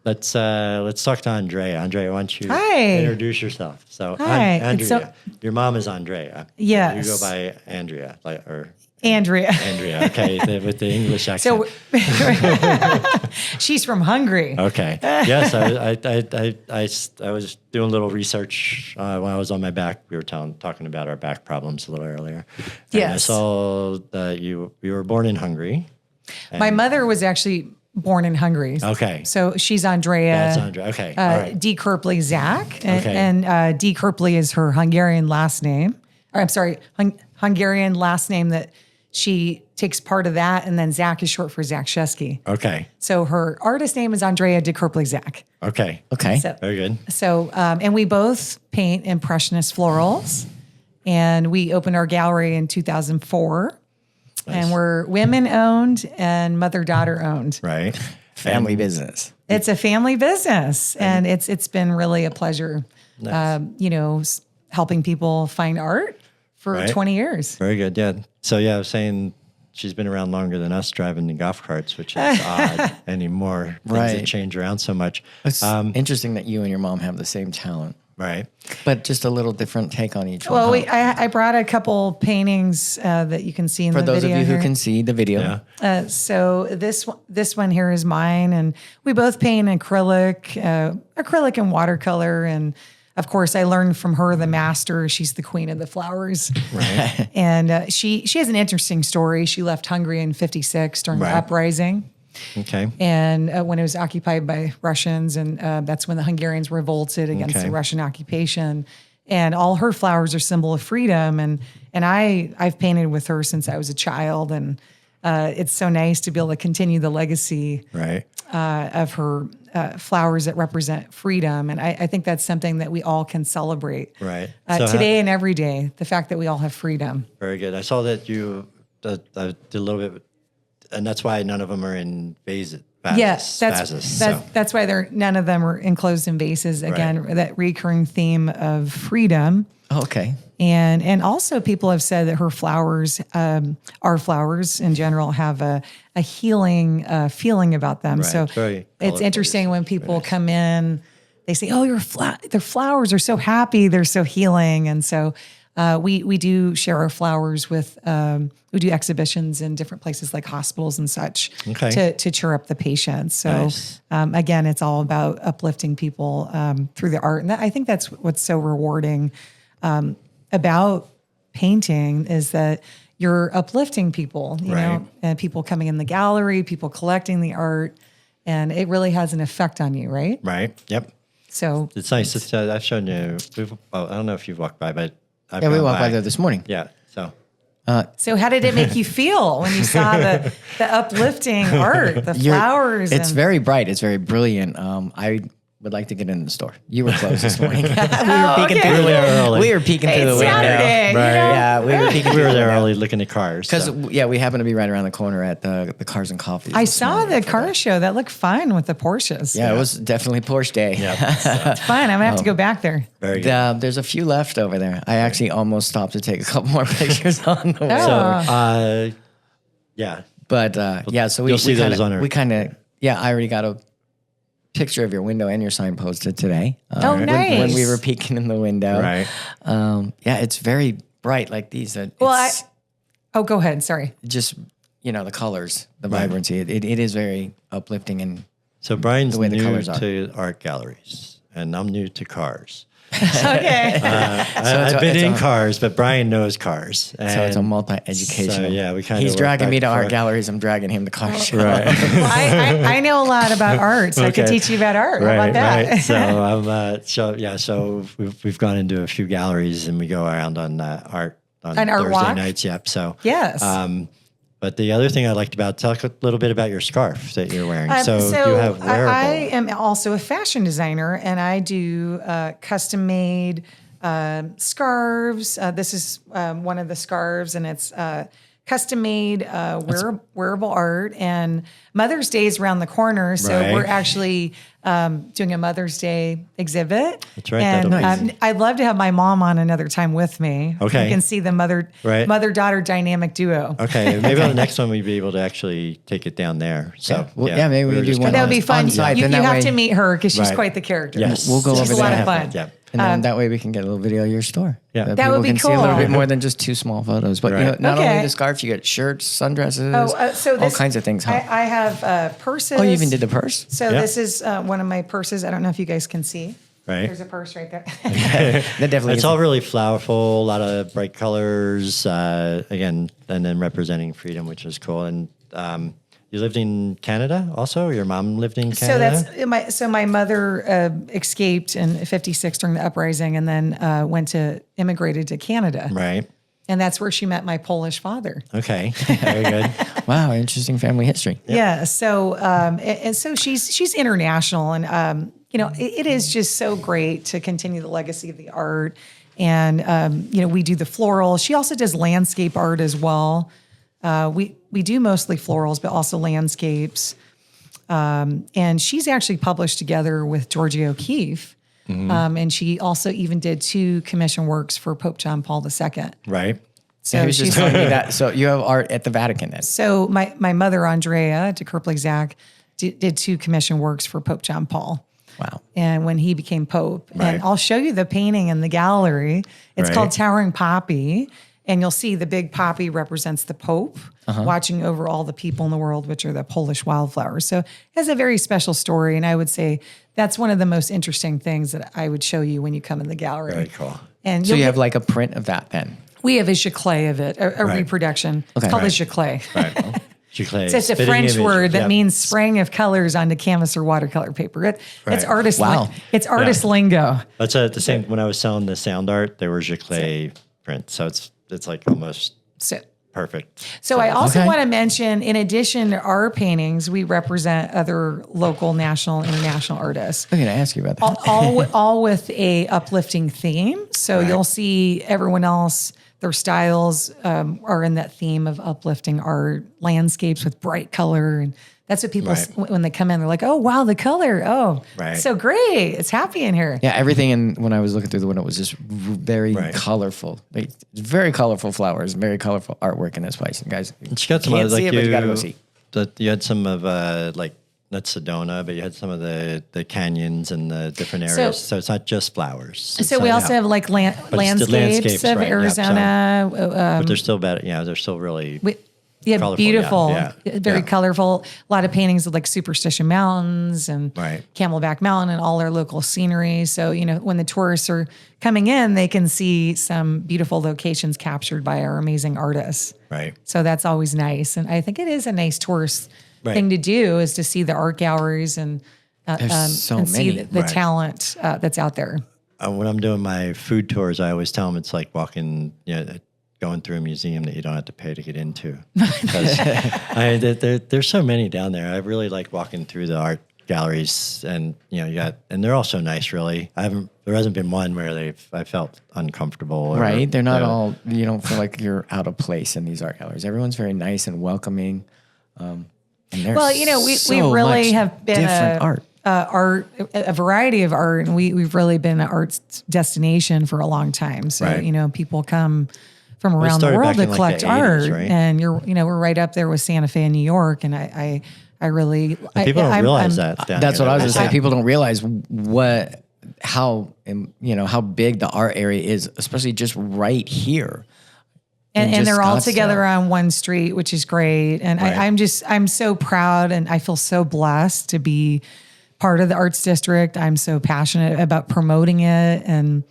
let's talk to Andrea. Andrea, why don't you Hi. introduce yourself? So, Hi. Andrea, your mom is Andrea. Yes. You go by Andrea, or Andrea. Andrea. Okay, with the English accent. So she's from Hungary. Okay. Yes, I was doing a little research when I was on my back. We were talking about our back problems a little earlier. And I Yes. saw that you were born in Hungary. My mother was actually born in Hungary. Okay. So she's Andrea. That's Andrea. Okay. All right. D. Kerpley Zach. Okay. And D. Kerpley is her Hungarian last name. Or, I'm sorry, Hungarian last name that she takes part of that. And then Zach is short for Zach Shesky. Okay. So her artist name is Andrea D. Kerpley Zach. Okay. Okay. So, Very good. So, and we both paint impressionist florals. And we opened our gallery in 2004. Nice. And we're women owned and mother-daughter owned. Right. Family business. It's a family business, and it's been really a pleasure, Nice. helping people find art for Right. 20 years. Very good. Yeah. So I was saying she's been around longer than us driving the golf carts, which is odd anymore. Things Right. that change around so much. It's interesting that you and your mom have the same talent, Right. but just a little different take on each Well, one. I brought a couple paintings that you can see in For the those video of you here. who can see the video, Yeah. So this one here is mine, and we both paint acrylic and watercolor, and of course I learned from her, the master. She's the queen of the flowers, Right. and she has an interesting story. She left Hungary in '56 during the Right. uprising. Okay. And when it was occupied by Russians, and that's when the Hungarians revolted against Okay. the Russian occupation. And all her flowers are symbol of freedom. And I've painted with her since I was a child, and it's so nice to be able to continue the legacy Right. of her flowers that represent freedom. And I think that's something that we all can celebrate Right. So today and every day. The fact that we all have freedom. Very good. I saw that you did a little bit, and that's why none of them are in vases. Yes, vases, that's why none of them are enclosed in vases. Again, that recurring theme of freedom. okay. And also people have said that her flowers, our flowers in general, have a healing feeling about them. Right. So It's very it's colorful. interesting when people come in, they say, "Oh, their flowers are so happy, they're so healing." And so we do share our flowers with. We do exhibitions in different places like hospitals and such to cheer up the patients. So Nice. again, it's all about uplifting people through the art, and I think that's what's so rewarding about painting is that you're uplifting people. You know, and people coming in the gallery, people collecting the art, and it really has an effect on you, right? Right. Yep. So It's nice. I've shown you. I don't know if you've walked by, but I've Yeah, we gone walked by there this morning. Yeah. So So how did it make you feel when you saw the uplifting art, the flowers? It's and, very bright. It's very brilliant. I would like to get in the store. You were closed this morning. we were peeking through the We're there window. early. We were peeking through the it's window. Saturday, you Right. know? Yeah, we were peeking we through were the there window. early looking at cars. Because, So. we happen to be right around the corner at the Cars and Coffees. I this saw morning the car show. That looked fun with the Porsches. Yeah, it was definitely Porsche day. Yeah. It's fun. I'm gonna have to go back there. Very good. There's a few left over there. I actually almost stopped to take a couple more pictures on the way. Oh. Yeah. But so You'll see those on our- I already got a picture of your window and your sign posted today. Oh, nice. When we were peeking in the window. Right. It's very bright like these. Well, go ahead. Sorry. Just, the colors, the vibrancy. It is very uplifting and So Brian's The way the new colors are. to art galleries, and I'm new to cars. Okay. I've been in cars, but Brian knows cars. so it's a multi-educational. So, we kind of He's dragging me to art galleries. I'm dragging him to car show. Right. Well, I know a lot about art, so I could Okay. teach you about art. How Right, about that? right. So so we've gone into a few galleries and we go around on art on An art Thursday walk? nights. Yep. So Yes. but the other thing I liked about talk a little bit about your scarf that you're wearing. So you have wearable. I am also a fashion designer, and I do custom made scarves. This is one of the scarves, and it's custom made wearable art, and Mother's Day is around the corner. So Right. we're actually doing a Mother's Day exhibit. That's right, And that'll be- I'd love to have my mom on another time with me. Okay. You can see the Right. mother-daughter dynamic duo. Okay, maybe on the next one we'd be able to actually take it down there. So maybe we were do just one kinda- That would be fun. On site, You then that have way- to meet her because she's Right. quite the character. Yes. We'll go She's over a lot there. of fun. Yeah. And then that way we can get a little video of your store. Yeah. That That would people be can see a little cool. bit more than just 2 small photos. But Right. not Okay. only the scarf, you get shirts, sundresses, So all kinds of things. Huh? I have purses. Oh, you even did the purse? So Yeah. this is one of my purses. I don't know if you guys can see. Right. There's a purse right there. That definitely It's gets all really flowerful, a lot of bright colors, again, and then representing freedom, which is cool. And you lived in Canada also? Your mom lived in So Canada? my mother escaped in '56 during the uprising, and then immigrated to Canada, Right. and that's where she met my Polish father. Okay. Very good. Wow, interesting family history. Yeah. So and so she's international, and it is just so great to continue the legacy of the art. And we do the floral. She also does landscape art as well. We do mostly florals, but also landscapes. And she's actually published together with Georgia O'Keeffe. And she also even did 2 commission works for Pope John Paul II. Right. So he was just she's telling me that. So you have art at the Vatican then? So my mother, Andrea, to Zach, did 2 commission works for Pope John Paul. Wow. And when he became Pope. Right. And I'll show you the painting in the gallery. It's Right. called Towering Poppy. And you'll see the big poppy represents the Pope watching over all the people in the world, which are the Polish wildflowers. So it has a very special story. And I would say that's one of the most interesting things that I would show you when you come in the gallery. Very cool. And So you'll you get- have like a print of that then? we have a giclée of it, a Right. reproduction. Okay. It's called Right. a giclée. Right. Giclée, So it's a spitting French image. word that Yeah. means spraying of colors onto canvas or watercolor paper. It's Right. artist. Wow. It's artist lingo. That's the same. When I was selling the sound art, they were giclée print. So it's like almost So, perfect. so I also Okay. want to mention, in addition to our paintings, we represent other local, national, international artists. I'm going to ask you about that. all with a uplifting theme. So Right. you'll see everyone else, their styles are in that theme of uplifting art, landscapes with bright color. And that's what people, Right. when they come in, they're like, oh, wow, the color. Oh, Right. so great. It's happy in here. Yeah, everything when I was looking through the window was just very Right. colorful. Like, very colorful flowers, very colorful artwork in this place. You guys She got some can't of see like it, but you gotta go see. You had some of like not Sedona, but you had some of the canyons and the different areas. So it's not just flowers. So we also have like But it's the landscapes of right, yeah, Arizona. but they're still better. Yeah, they're still really Yeah, colorful, beautiful, yeah, very yeah. colorful. A lot of paintings of like Superstition Mountains and Right. Camelback Mountain and all our local scenery. So, when the tourists are coming in, they can see some beautiful locations captured by our amazing artists. right. So that's always nice. And I think it is a nice tourist Right. thing to do, is to see the art galleries and, There's so and see many. the Right. talent that's out there. When I'm doing my food tours, I always tell them it's like walking, going through a museum that you don't have to pay to get into. Because there's so many down there. I really like walking through the art galleries, and and they're all so nice. Really, there hasn't been one where I felt uncomfortable. Or, Right? They're not all, you don't feel like you're out of place in these art galleries. Everyone's very nice and welcoming. And there's Well, we so really much have been different art. a variety of art, and we've really been an arts destination for a long time. So Right. people come from around the started world back to in, like, collect the art, 80s, right? and we're right up there with Santa Fe and New York, and I really People don't realize I'm- that. down That's here. what I was going to say. Yeah. People don't realize how big the art area is, especially just right here. And just they're all Scottsdale. together on one street, which is great. And Right. I'm so proud, and I feel so blessed to be part of the Arts District. I'm so passionate about promoting it and,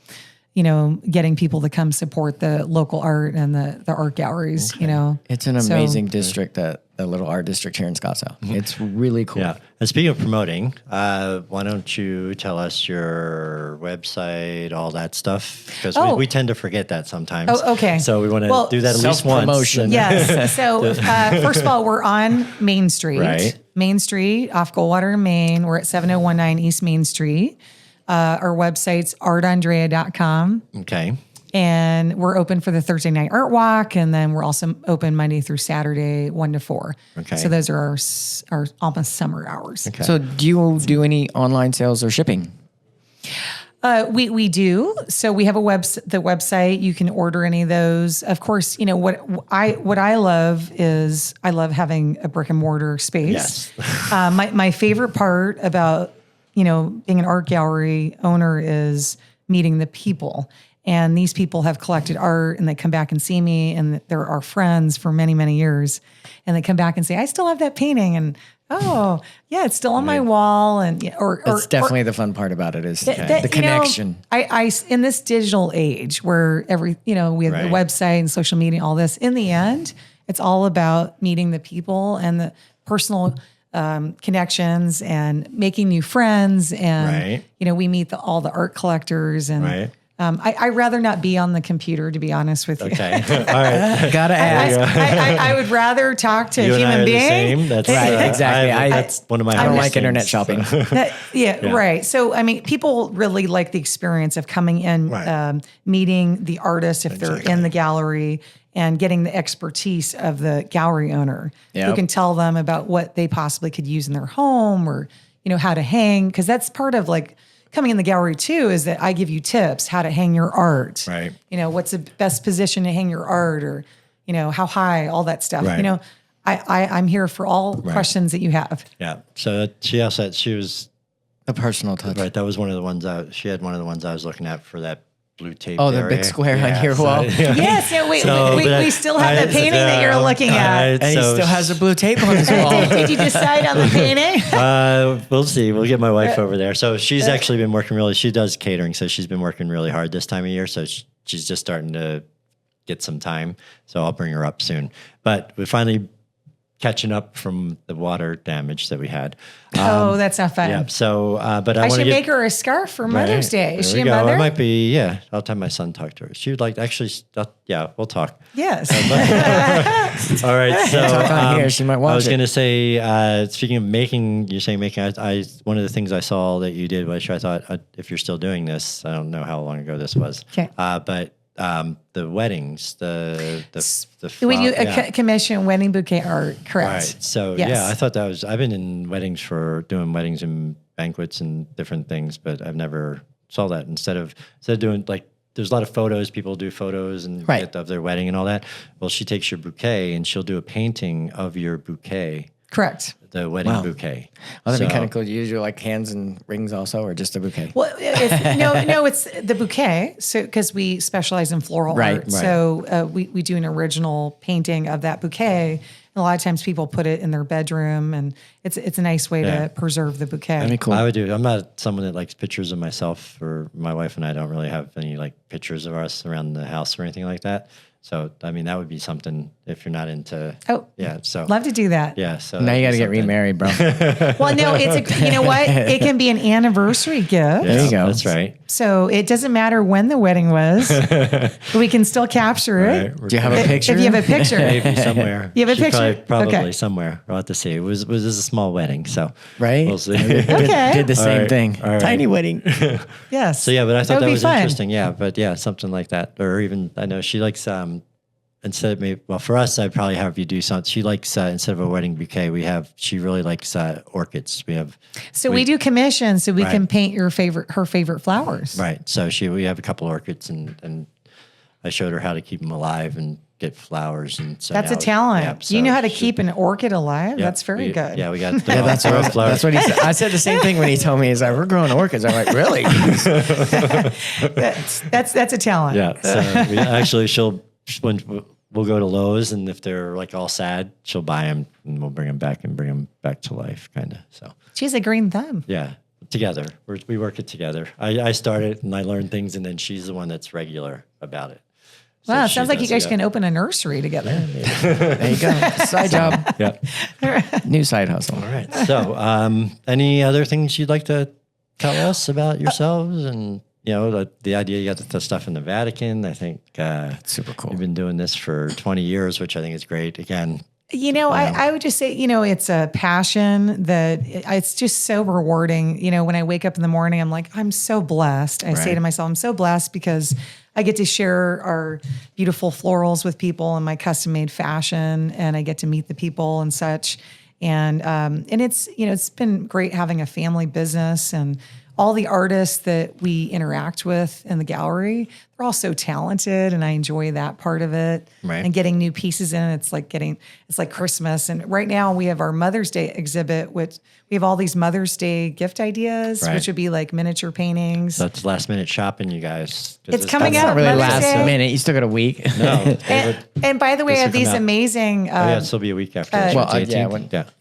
getting people to come support the local art and the art galleries, It's an So- amazing district, the little art district here in Scottsdale. It's really cool. Yeah. And speaking of promoting, why don't you tell us your website, all that stuff? Because Oh. we tend to forget that sometimes. Oh, okay. So we want to Well, do that at least once. self-promotion. Yes. So first of all, we're on Main Street. Right. Main Street off Goldwater, Maine. We're at 7019 East Main Street. Our website's artandrea.com. Okay. And we're open for the Thursday night art walk. And then we're also open Monday through Saturday, 1 to 4. Okay. So those are our almost summer hours. Okay. So do you do any online sales or shipping? We do. So we have the website. You can order any of those. Of course, what I love is I love having a brick and mortar space. Yes. My favorite part about, being an art gallery owner is meeting the people. And these people have collected art and they come back and see me and they're our friends for many, many years. And they come back and say, I still have that painting. And oh, yeah, it's still on my wall. And That's definitely the fun part about it is the connection. I in this digital age where we have the website and social media, all this, in the end, it's all about meeting the people and the personal connections and making new friends. And, we meet all the art collectors and, I'd rather not be on the computer, to be honest with you. Okay. All right. Gotta ask. I would rather talk to You a and I human are being. the same. That's Right, exactly. That's one of my. I don't hardest like internet things, shopping. so. Right. So, people really like the experience of coming in, meeting the artist if they're in the gallery, and getting the expertise of the gallery owner who can tell them about what they possibly could use in their home or, how to hang. Because that's part of coming in the gallery too, is that I give you tips how to hang your art. Right. What's the best position to hang your art, or, how high, all that stuff. Right. I'm here for all questions that you have. Yeah. So she also said she was A personal touch. right. That was one of the ones she had one of the ones I was looking at for that blue tape. Oh, the area. big square on your wall. Yes, we still have the painting that you're looking at. And he still has a blue tape on his wall. Did you decide on the painting? We'll see. We'll get my wife over there. So she's actually been working she does catering. So she's been working really hard this time of year. So she's just starting to get some time. So I'll bring her up soon. But we're finally catching up from the water damage that we had. That's not fun. Yeah. So, but I want should to make her a scarf for Mother's Day. Is There she a we go. mother? It might be, yeah. I'll have my son talk to her. She would like, actually, yeah, we'll talk. Yes. All right. So Talk on here. She might watch I was it. going to say, speaking of making, you're saying making, one of the things I saw that you did, which I thought, if you're still doing this, I don't know how long ago this was. Okay. But the weddings, the We do flower- a commission wedding bouquet art, correct? Right. So Yes. yeah, I thought I've been in weddings doing weddings and banquets and different things, but I've never saw that instead of doing there's a lot of photos, people do photos and of their wedding and all that. Well, she takes your bouquet and she'll do a painting of your bouquet, Correct. the wedding bouquet. Oh, that'd be kind of cool. Do you do hands and rings also, or just a bouquet? Well, it's the bouquet. So because we specialize in floral art, so we do an original painting of that bouquet. And a lot of times people put it in their bedroom, and it's a nice way to preserve the bouquet. That'd be cool. I would do. I'm not someone that likes pictures of myself, or my wife and I don't really have any pictures of us around the house or anything like that. So, I mean, that would be something if you're not into. Oh, yeah. So, love to do that. yeah. So Now you got to get remarried, bro. Well, no, you know what? It can be an anniversary gift. There you go. That's right. So it doesn't matter when the wedding was. We can still capture it. Right. Do you have a picture? If you have a picture. Maybe somewhere. You have a She picture? Probably Okay. somewhere. We'll have to see. It was a small wedding, so Right? we'll see. Okay. Did the same right. thing. All right. Tiny wedding. Yes. So yeah, but I thought that would be was fun. interesting. Yeah, but yeah, something like that, or even I know she likes instead of maybe for us, I'd probably have you do something. She likes instead of a wedding bouquet, she really likes orchids. So we do commissions, so we Right. can paint her favorite flowers. Right. So we have a couple orchids, and I showed her how to keep them alive and get flowers, and so That's a now- talent. yeah, Do you know so how to she- keep an orchid alive? yeah, That's very good. Yeah, we got That's what he said. I said the same thing when he told me. He's like, we're growing orchids. I'm like, really? That's a talent. Yeah. So when we'll go to Lowe's, and if they're all sad, she'll buy them, and we'll bring them back to life, kind of. So She's a green thumb. yeah, together we work it together. I start it and I learn things, and then she's the one that's regular about it. So Wow, it she sounds like you does, guys can open a nursery together. There you go. Side job. Yeah. New side hustle. All right. So, any other things you'd like to tell us about yourselves, and the idea you got the stuff in the Vatican? I think Super cool. you've been doing this for 20 years, which I think is great. Again, I would just say, it's a passion that it's just so rewarding. When I wake up in the morning, I'm like, I'm so blessed. I say to myself, I'm so blessed because I get to share our beautiful florals with people and my custom made fashion, and I get to meet the people and such. And it's, it's been great having a family business, and all the artists that we interact with in the gallery, they're all so talented, and I enjoy that part of it. Right. And getting new pieces in, it's like Christmas. And right now we have our Mother's Day exhibit, which we have all these Mother's Day gift ideas, which would be like miniature paintings. So it's last minute shopping, you guys. It's coming out Not really Mother's last Day. minute. You still got a week. No. And by the way, I have these amazing. It'll be a week after. It's 18th.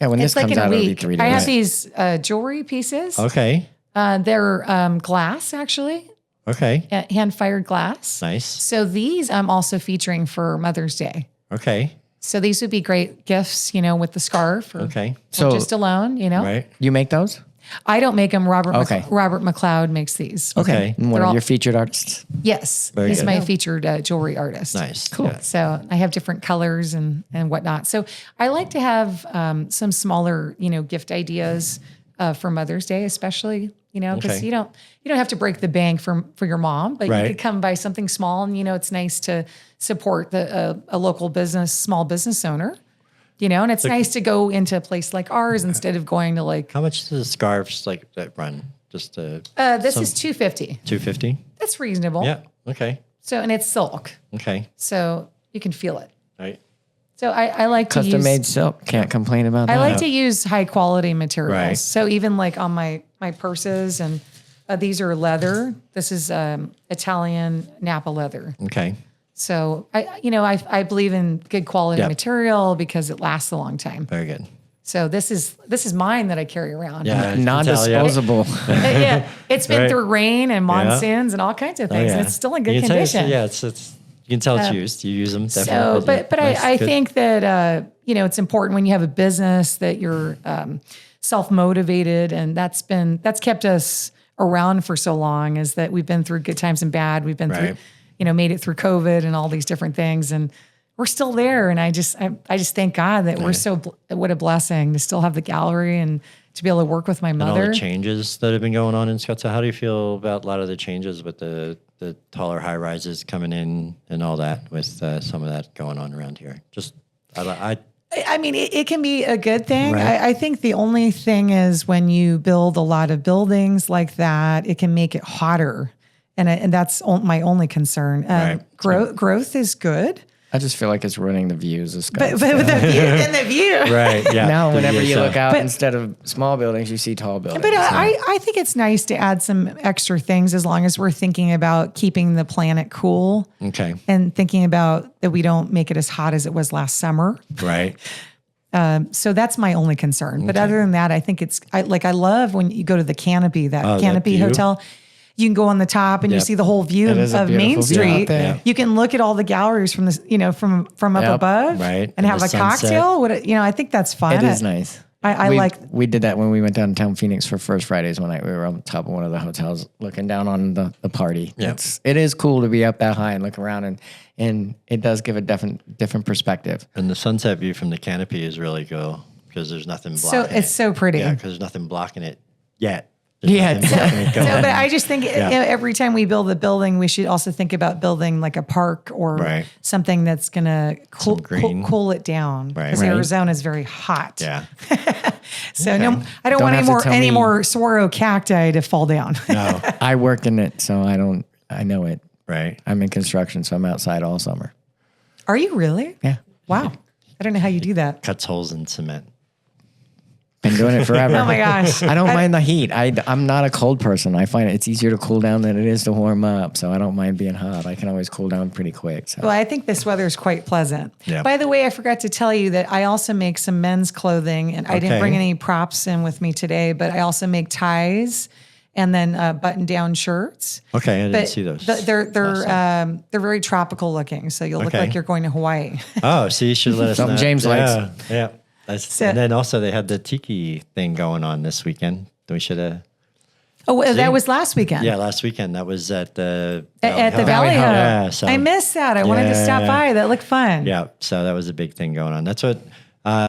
When this It's like comes in a out, it'll be week. 3 days. I have these jewelry pieces. Okay. They're glass, actually, Okay. hand-fired glass. Nice. So these I'm also featuring for Mother's Day. Okay. So these would be great gifts, with the scarf or, Okay. or So- just alone, Right. You make those? I don't make them. Robert Okay. Robert McLeod makes these. Okay. And one They're of all- your featured artists? Yes. Very He's good. my featured jewelry artist. Nice. Cool. Yeah. So I have different colors and whatnot. So I like to have some smaller, gift ideas for Mother's Day, especially, because Okay. you don't have to break the bank for your mom, but you Right. could come by something small, and it's nice to support a local business, small business owner, and it's nice to go into a place like ours instead of going to like. How much do the scarves that run? Just This is $250. $250? That's reasonable. Yeah. Okay. So and it's silk, Okay. so you can feel it. Right. So I like to Custom use made silk. Can't complain about that. I like to use high quality materials. Right. So even like on my purses, and these are leather. This is Italian Napa leather. Okay. So I believe in good quality Yep. material because it lasts a long time. Very good. So this is mine that I carry around. Yeah. I can tell, yeah. Non-disposable. Yeah, it's been Right. through rain and monsoons and all kinds of Oh, things, yeah. and it's still in You good can tell condition. it's you can tell it's used. You use them So, definitely. but Nice, I good. think that it's important when you have a business that you're self motivated, and that's kept us around for so long. Is that we've been through good times and bad. We've been Right. through, made it through COVID and all these different things, and we're still there. And I just thank God that we're what a blessing to still have the gallery and to be able to work with my And all mother. the changes that have been going on in Scottsdale. How do you feel about a lot of the changes with the taller high rises coming in and all that with some of that going on around here? Just I mean, it can be a good thing. Right. I think the only thing is when you build a lot of buildings like that, it can make it hotter. And that's my only concern. Right. Growth is good, I just feel like it's ruining the views of but Scottsdale. with the view. right. Yeah. Now, whenever you look out, But- instead of small buildings, you see tall buildings. But I think it's nice to add some extra things as long as we're thinking about keeping the planet cool Okay. and thinking about that we don't make it as hot as it was last summer. Right. So that's my only concern. But other than that, I think I love when you go to the Canopy, that Canopy view? Hotel. You can go on the top and you Yep. see the whole view It is a of Main beautiful view out Street. there. You can look at all the galleries from this, from up Yep. above, Right. and And have the a sunset. cocktail. I think that's fun. It is nice. I We did that when we went downtown Phoenix for First Fridays one night. We were on top of one of the hotels looking down on the party. Yep. It is cool to be up that high and look around, and it does give a different perspective. And the sunset view from the canopy is really cool because there's nothing blocking So it's it. so pretty. Yeah, because there's nothing blocking it yet. There's Yeah. nothing blocking it going. No, but I just think Yeah. every time we build a building, we should also think about building like a park or Right. something that's going to green. cool it down. Right. Because Right. Arizona is very hot. Yeah. So no, I don't Don't want have to tell any me. more saguaro cacti to fall down. No. I work in it, so I know it. Right. I'm in construction, so I'm outside all summer. Are you really? Yeah. Wow. I don't know how you do that. Cuts holes in cement. Been doing it forever. Oh my gosh. I don't mind the heat. I'm not a cold person. I find it's easier to cool down than it is to warm up. So I don't mind being hot. I can always cool down pretty quick. So. Well, I think this weather is quite pleasant. Yeah. By the way, I forgot to tell you that I also make some men's clothing, and I didn't Okay. bring any props in with me today, but I also make ties and then button-down shirts. Okay, I didn't But see those. they're very tropical looking, so you'll look Okay. like you're going to Hawaii. Oh, so you should let us Something know. James likes. Yeah. And then also they had the tiki thing going on this weekend. We should have. Oh, well, that was last weekend. Yeah, last weekend. That was at the At the Valley Valley Hub. Hub. Yeah, so- I missed that. I wanted to stop by. That looked fun. Yeah, so that was a big thing going on. That's what